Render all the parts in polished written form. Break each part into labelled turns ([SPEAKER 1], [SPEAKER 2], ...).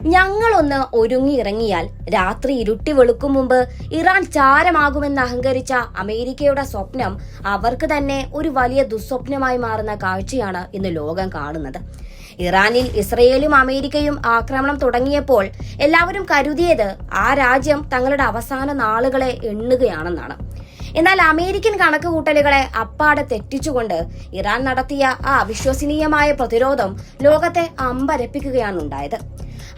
[SPEAKER 1] ഞങ്ങളൊന്ന് ഒരുങ്ങിയിറങ്ങിയാൽ രാത്രി ഇരുട്ടി വെളുക്കും മുമ്പ് ഇറാൻ ചാരമാകുമെന്ന് അഹങ്കരിച്ച അമേരിക്കയുടെ സ്വപ്നം അവർക്ക് തന്നെ ഒരു വലിയ ദുസ്വപ്നമായി മാറുന്ന കാഴ്ചയാണ് ഇന്ന് ലോകം കാണുന്നത്. ഇറാനിൽ ഇസ്രയേലും അമേരിക്കയും ആക്രമണം തുടങ്ങിയപ്പോൾ എല്ലാവരും കരുതിയത് ആ രാജ്യം തങ്ങളുടെ അവസാന നാളുകളെ എണ്ണുകയാണെന്നാണ്. എന്നാൽ അമേരിക്കൻ കണക്കുകൂട്ടലുകളെ അപ്പാടെ തെറ്റിച്ചുകൊണ്ട് ഇറാൻ നടത്തിയ ആ അവിശ്വസനീയമായ പ്രതിരോധം ലോകത്തെ അമ്പരപ്പിക്കുകയാണ് ഉണ്ടായത്.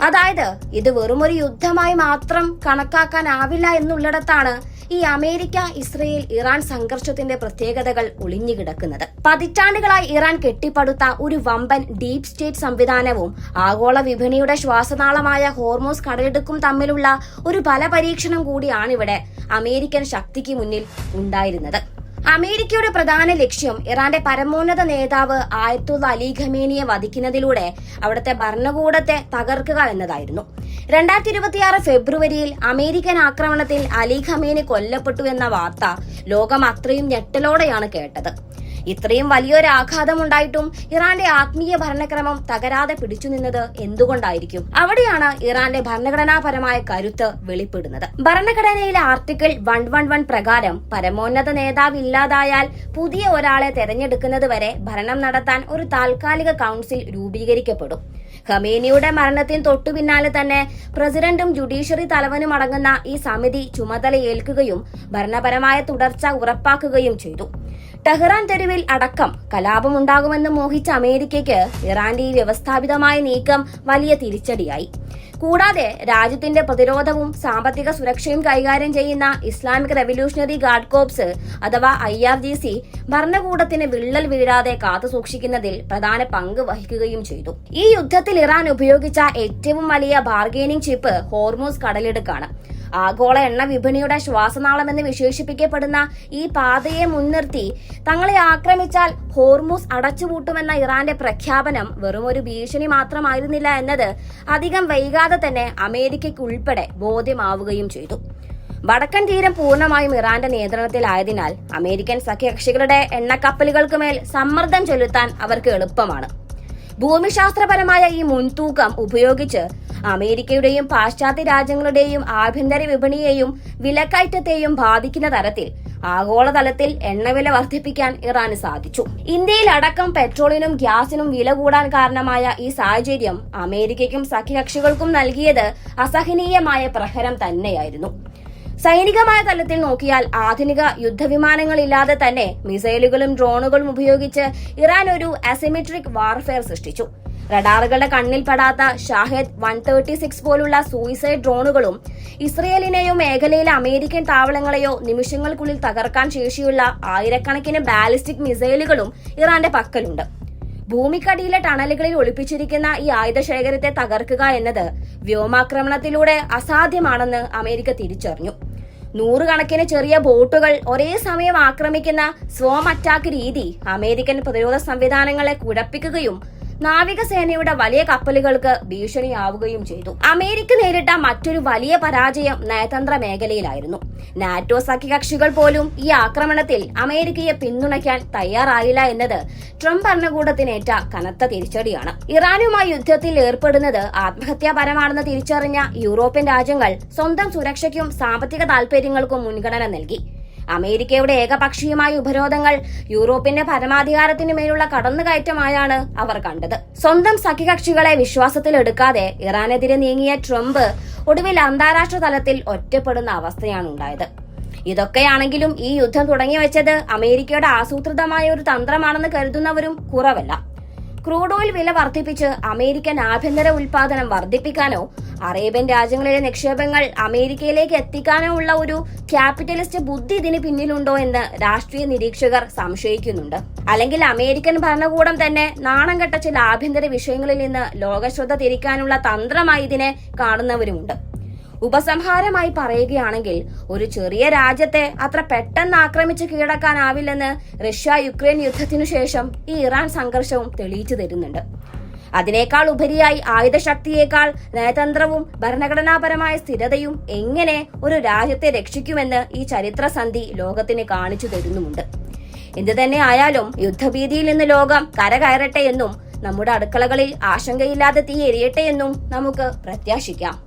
[SPEAKER 1] അതായത് ഇത് വെറുമൊരു യുദ്ധമായി മാത്രം കണക്കാക്കാനാവില്ല എന്നുള്ളിടത്താണ് ഈ അമേരിക്ക ഇസ്രയേൽ ഇറാൻ സംഘർഷത്തിന്റെ പ്രത്യേകതകൾ ഒളിഞ്ഞുകിടക്കുന്നത്. പതിറ്റാണ്ടുകളായി ഇറാൻ കെട്ടിപ്പടുത്ത ഒരു വമ്പൻ ഡീപ് സ്റ്റേറ്റ് സംവിധാനവും ആഗോള വിപണിയുടെ ശ്വാസനാളമായ ഹോർമൂസ് കടലിടുക്കും തമ്മിലുള്ള ഒരു ബലപരീക്ഷണം കൂടിയാണിവിടെ അമേരിക്കൻ ശക്തിക്ക് മുന്നിൽ ഉണ്ടായിരുന്നത്. അമേരിക്കയുടെ പ്രധാന ലക്ഷ്യം ഇറാന്റെ പരമോന്നത നേതാവ് ആയത്തുള്ള അലി ഖമേനിയെ വധിക്കുന്നതിലൂടെ അവിടുത്തെ ഭരണകൂടത്തെ തകർക്കുക എന്നതായിരുന്നു. 2026 ഫെബ്രുവരിയിൽ അമേരിക്കൻ ആക്രമണത്തിൽ അലി ഖമേനി കൊല്ലപ്പെട്ടു എന്ന വാർത്ത ലോകം അത്രയും ഞെട്ടലോടെയാണ് കേട്ടത്. ഇത്രയും വലിയൊരു ആഘാതമുണ്ടായിട്ടും ഇറാന്റെ ആത്മീയ ഭരണക്രമം തകരാതെ പിടിച്ചു നിന്നത് എന്തുകൊണ്ടായിരിക്കും? അവിടെയാണ് ഇറാന്റെ ഭരണഘടനാപരമായ കരുത്ത് വെളിപ്പെടുന്നത്. ഭരണഘടനയിലെ ആർട്ടിക്കിൾ 111 പ്രകാരം പരമോന്നത നേതാവ് ഇല്ലാതായാൽ പുതിയ ഒരാളെ തെരഞ്ഞെടുക്കുന്നത് വരെ ഭരണം നടത്താൻ ഒരു താൽക്കാലിക കൌൺസിൽ രൂപീകരിക്കപ്പെടും. ഖമേനിയുടെ മരണത്തിന് തൊട്ടു പിന്നാലെ തന്നെ പ്രസിഡന്റും ജുഡീഷ്യറി തലവനും അടങ്ങുന്ന ഈ സമിതി ചുമതലയേൽക്കുകയും ഭരണപരമായ തുടർച്ച ഉറപ്പാക്കുകയും ചെയ്തു. ടെഹ്റാൻ തെരുവിൽ അടക്കം കലാപമുണ്ടാകുമെന്ന് മോഹിച്ച അമേരിക്കയ്ക്ക് ഇറാന്റെ ഈ വ്യവസ്ഥാപിതമായ നീക്കം വലിയ തിരിച്ചടിയായി. കൂടാതെ രാജ്യത്തിന്റെ പ്രതിരോധവും സാമ്പത്തിക സുരക്ഷയും കൈകാര്യം ചെയ്യുന്ന ഇസ്ലാമിക് റെവല്യൂഷണറി ഗാർഡ് കോർപ്സ് അഥവാ IRGC ഭരണകൂടത്തിന് വിള്ളൽ വീഴാതെ കാത്തുസൂക്ഷിക്കുന്നതിൽ പ്രധാന പങ്ക് വഹിക്കുകയും ചെയ്തു. ഈ യുദ്ധത്തിൽ ഇറാൻ ഉപയോഗിച്ച ഏറ്റവും വലിയ ബാർഗെയിനിങ് ചിപ്പ് ഹോർമൂസ് കടലിടുക്കാണ്. ആഗോള എണ്ണ വിപണിയുടെ ശ്വാസനാളമെന്ന് വിശേഷിപ്പിക്കപ്പെടുന്ന ഈ പാതയെ മുൻനിർത്തി തങ്ങളെ ആക്രമിച്ചാൽ ഹോർമൂസ് അടച്ചുപൂട്ടുമെന്ന ഇറാന്റെ പ്രഖ്യാപനം വെറുമൊരു ഭീഷണി മാത്രമായിരുന്നില്ല എന്നത് അധികം വൈകാതെ തന്നെ അമേരിക്കയ്ക്കുൾപ്പെടെ ബോധ്യമാവുകയും ചെയ്തു. വടക്കൻ തീരം പൂർണ്ണമായും ഇറാന്റെ നിയന്ത്രണത്തിലായതിനാൽ അമേരിക്കൻ സഖ്യകക്ഷികളുടെ എണ്ണക്കപ്പലുകൾക്ക് മേൽ സമ്മർദ്ദം ചെലുത്താൻ അവർക്ക് എളുപ്പമാണ്. ഭൂമിശാസ്ത്രപരമായ ഈ മുൻതൂക്കം ഉപയോഗിച്ച് അമേരിക്കയുടെയും പാശ്ചാത്യ രാജ്യങ്ങളുടെയും ആഭ്യന്തര വിപണിയെയും വിലക്കയറ്റത്തെയും ബാധിക്കുന്ന തരത്തിൽ ആഗോളതലത്തിൽ എണ്ണവില വർദ്ധിപ്പിക്കാൻ ഇറാന് സാധിച്ചു. ഇന്ത്യയിൽ അടക്കം പെട്രോളിനും ഗ്യാസിനും വില കൂടാൻ കാരണമായ ഈ സാഹചര്യം അമേരിക്കയ്ക്കും സഖ്യകക്ഷികൾക്കും നൽകിയത് അസഹനീയമായ പ്രഹരം തന്നെയായിരുന്നു. സൈനികമായ തലത്തിൽ നോക്കിയാൽ ആധുനിക യുദ്ധവിമാനങ്ങളില്ലാതെ തന്നെ മിസൈലുകളും ഡ്രോണുകളും ഉപയോഗിച്ച് ഇറാൻ ഒരു അസിമെട്രിക് വാർഫെയർ സൃഷ്ടിച്ചു. റഡാറുകളുടെ കണ്ണിൽപ്പെടാത്ത ഷാഹെദ് 136 പോലുള്ള സൂയിസൈഡ് ഡ്രോണുകളും ഇസ്രയേലിനെയോ മേഖലയിലെ അമേരിക്കൻ താവളങ്ങളെയോ നിമിഷങ്ങൾക്കുള്ളിൽ തകർക്കാൻ ശേഷിയുള്ള ആയിരക്കണക്കിന് ബാലിസ്റ്റിക് മിസൈലുകളും ഇറാന്റെ പക്കലുണ്ട്. ഭൂമിക്കടിയിലെ ടണലുകളിൽ ഒളിപ്പിച്ചിരിക്കുന്ന ഈ ആയുധശേഖരത്തെ തകർക്കുക എന്നത് വ്യോമാക്രമണത്തിലൂടെ അസാധ്യമാണെന്ന് അമേരിക്ക തിരിച്ചറിഞ്ഞു. നൂറുകണക്കിന് ചെറിയ ബോട്ടുകൾ ഒരേ സമയം ആക്രമിക്കുന്ന സ്വാം അറ്റാക്ക് രീതി അമേരിക്കൻ പ്രതിരോധ സംവിധാനങ്ങളെ കുഴപ്പിക്കുകയും നാവികസേനയുടെ വലിയ കപ്പലുകൾക്ക് ഭീഷണിയാവുകയും ചെയ്തു. അമേരിക്ക നേരിട്ട മറ്റൊരു വലിയ പരാജയം നയതന്ത്ര മേഖലയിലായിരുന്നു. നാറ്റോ സഖ്യകക്ഷികൾ പോലും ഈ ആക്രമണത്തിൽ അമേരിക്കയെ പിന്തുണയ്ക്കാൻ തയ്യാറായില്ല എന്നത് ട്രംപ് ഭരണകൂടത്തിനേറ്റ കനത്ത തിരിച്ചടിയാണ്. ഇറാനുമായി യുദ്ധത്തിൽ ഏർപ്പെടുന്നത് ആത്മഹത്യാപരമാണെന്ന് തിരിച്ചറിഞ്ഞ യൂറോപ്യൻ രാജ്യങ്ങൾ സ്വന്തം സുരക്ഷയ്ക്കും സാമ്പത്തിക താൽപര്യങ്ങൾക്കും മുൻഗണന നൽകി. അമേരിക്കയുടെ ഏകപക്ഷീയമായ ഉപരോധങ്ങൾ യൂറോപ്പിന്റെ പരമാധികാരത്തിനുമേലുള്ള കടന്നുകയറ്റമായാണ് അവർ കണ്ടത്. സ്വന്തം സഖ്യകക്ഷികളെ വിശ്വാസത്തിലെടുക്കാതെ ഇറാനെതിരെ നീങ്ങിയ ട്രംപ് ഒടുവിൽ അന്താരാഷ്ട്ര തലത്തിൽ ഒറ്റപ്പെടുന്ന അവസ്ഥയാണ് ഉണ്ടായത്. ഇതൊക്കെയാണെങ്കിലും ഈ യുദ്ധം തുടങ്ങിവെച്ചത് അമേരിക്കയുടെ ആസൂത്രിതമായ ഒരു തന്ത്രമാണെന്ന് കരുതുന്നവരും കുറവല്ല. ക്രൂഡ് ഓയിൽ വില വർദ്ധിപ്പിച്ച് അമേരിക്കൻ ആഭ്യന്തര ഉൽപാദനം വർദ്ധിപ്പിക്കാനോ അറേബ്യൻ രാജ്യങ്ങളിലെ നിക്ഷേപങ്ങൾ അമേരിക്കയിലേക്ക് എത്തിക്കാനോ ഉള്ള ഒരു ക്യാപിറ്റലിസ്റ്റ് ബുദ്ധി ഇതിന് പിന്നിലുണ്ടോ എന്ന് രാഷ്ട്രീയ നിരീക്ഷകർ സംശയിക്കുന്നുണ്ട്. അല്ലെങ്കിൽ അമേരിക്കൻ ഭരണകൂടം തന്നെ നാണം കെട്ട ചില ആഭ്യന്തര വിഷയങ്ങളിൽ നിന്ന് ലോകശ്രദ്ധ തിരിക്കാനുള്ള തന്ത്രമായി ഇതിനെ കാണുന്നവരുമുണ്ട്. ഉപസംഹാരമായി പറയുകയാണെങ്കിൽ ഒരു ചെറിയ രാജ്യത്തെ അത്ര പെട്ടെന്ന് ആക്രമിച്ച് കീഴടക്കാനാവില്ലെന്ന് റഷ്യ യുക്രൈൻ യുദ്ധത്തിനു ശേഷം ഈ ഇറാൻ സംഘർഷവും തെളിയിച്ചു തരുന്നുണ്ട്. അതിനേക്കാൾ ഉപരിയായി ആയുധശക്തിയേക്കാൾ നയതന്ത്രവും ഭരണഘടനാപരമായ സ്ഥിരതയും എങ്ങനെ ഒരു രാജ്യത്തെ രക്ഷിക്കുമെന്ന് ഈ ചരിത്രസന്ധി ലോകത്തിന് കാണിച്ചു തരുന്നുമുണ്ട്. എന്തുതന്നെ ആയാലും യുദ്ധഭീതിയിൽ നിന്ന് ലോകം കരകയറട്ടെ എന്നും നമ്മുടെ അടുക്കളകളിൽ ആശങ്കയില്ലാതെ തീ എരിയട്ടെ എന്നും നമുക്ക് പ്രത്യാശിക്കാം.